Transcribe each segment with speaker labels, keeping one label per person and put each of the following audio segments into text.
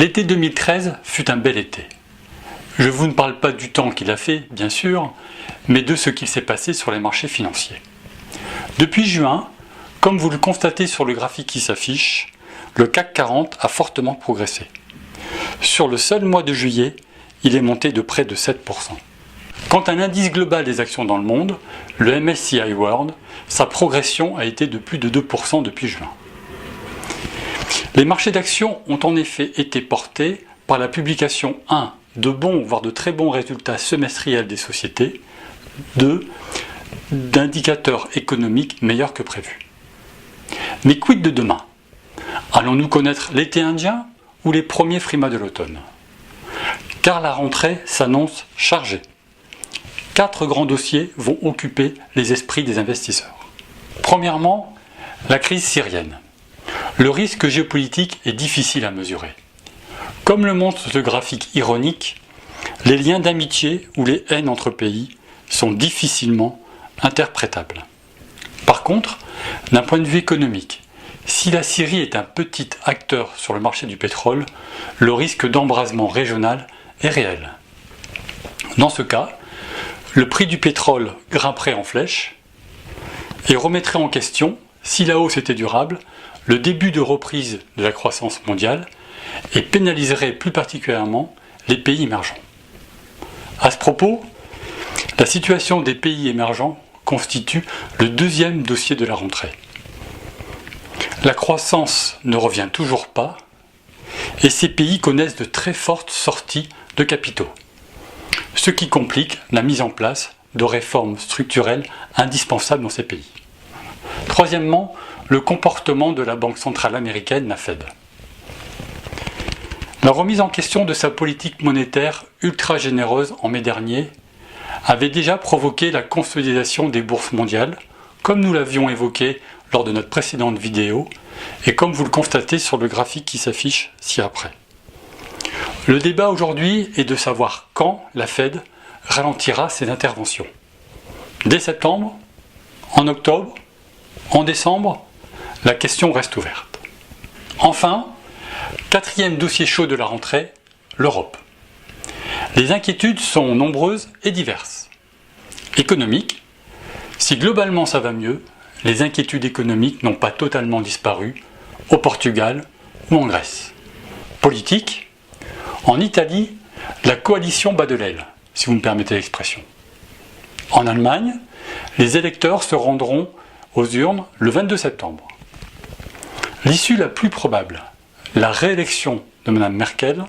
Speaker 1: L'été 2013 fut un bel été. Je vous ne parle pas du temps qu'il a fait, bien sûr, mais de ce qu'il s'est passé sur les marchés financiers. Depuis juin, comme vous le constatez sur le graphique qui s'affiche, le CAC 40 a fortement progressé. Sur le seul mois de juillet, il est monté de près de 7%. Quant à l'indice global des actions dans le monde, le MSCI World, sa progression a été de plus de 2% depuis juin. Les marchés d'actions ont en effet été portés par la publication 1. de bons, voire de très bons résultats semestriels des sociétés, 2. d'indicateurs économiques meilleurs que prévu. Mais quid de demain? Allons-nous connaître l'été indien ou les premiers frimas de l'automne? Car la rentrée s'annonce chargée. 4 grands dossiers vont occuper les esprits des investisseurs. Premièrement, la crise syrienne. Le risque géopolitique est difficile à mesurer. Comme le montre ce graphique ironique, les liens d'amitié ou les haines entre pays sont difficilement interprétables. Par contre, d'un point de vue économique, si la Syrie est un petit acteur sur le marché du pétrole, le risque d'embrasement régional est réel. Dans ce cas, le prix du pétrole grimperait en flèche et remettrait en question, si la hausse était durable, le début de reprise de la croissance mondiale et pénaliserait plus particulièrement les pays émergents. À ce propos, la situation des pays émergents constitue le deuxième dossier de la rentrée. La croissance ne revient toujours pas et ces pays connaissent de très fortes sorties de capitaux, ce qui complique la mise en place de réformes structurelles indispensables dans ces pays. Troisièmement, le comportement de la Banque centrale américaine, la Fed. La remise en question de sa politique monétaire ultra généreuse en mai dernier avait déjà provoqué la consolidation des bourses mondiales, comme nous l'avions évoqué lors de notre précédente vidéo, et comme vous le constatez sur le graphique qui s'affiche ci-après. Le débat aujourd'hui est de savoir quand la Fed ralentira ses interventions. Dès septembre? En octobre? En décembre? La question reste ouverte. Enfin, quatrième dossier chaud de la rentrée, l'Europe. Les inquiétudes sont nombreuses et diverses. Économiques, si globalement ça va mieux, les inquiétudes économiques n'ont pas totalement disparu au Portugal ou en Grèce. Politique, en Italie, la coalition bat de l'aile, si vous me permettez l'expression. En Allemagne, les électeurs se rendront aux urnes le 22 septembre. L'issue la plus probable, la réélection de Mme Merkel,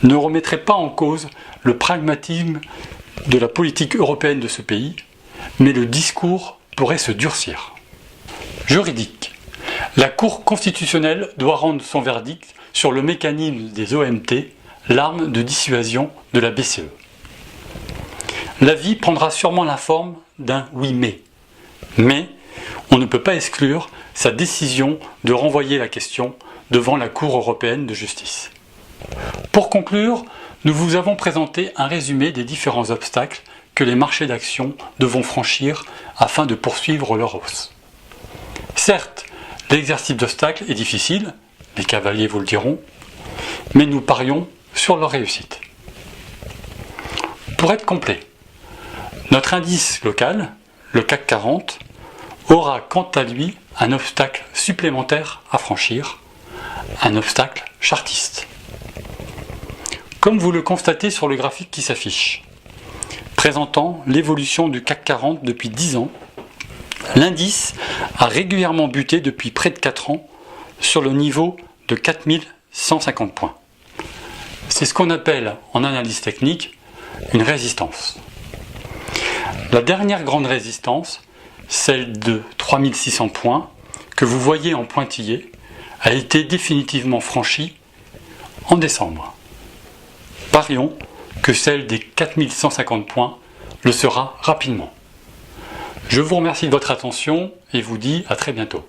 Speaker 1: ne remettrait pas en cause le pragmatisme de la politique européenne de ce pays, mais le discours pourrait se durcir. Juridique. La Cour constitutionnelle doit rendre son verdict sur le mécanisme des OMT, l'arme de dissuasion de la BCE. L'avis prendra sûrement la forme d'un oui mais on ne peut pas exclure sa décision de renvoyer la question devant la Cour européenne de justice. Pour conclure, nous vous avons présenté un résumé des différents obstacles que les marchés d'actions devront franchir afin de poursuivre leur hausse. Certes, l'exercice d'obstacles est difficile, les cavaliers vous le diront, mais nous parions sur leur réussite. Pour être complet, notre indice local, le CAC 40, aura quant à lui un obstacle supplémentaire à franchir, un obstacle chartiste. Comme vous le constatez sur le graphique qui s'affiche, présentant l'évolution du CAC 40 depuis 10 ans, l'indice a régulièrement buté depuis près de 4 ans sur le niveau de 4150 points. C'est ce qu'on appelle en analyse technique une résistance. La dernière grande résistance, celle de 3600 points, que vous voyez en pointillé, a été définitivement franchie en décembre. Parions que celle des 4150 points le sera rapidement. Je vous remercie de votre attention et vous dis à très bientôt.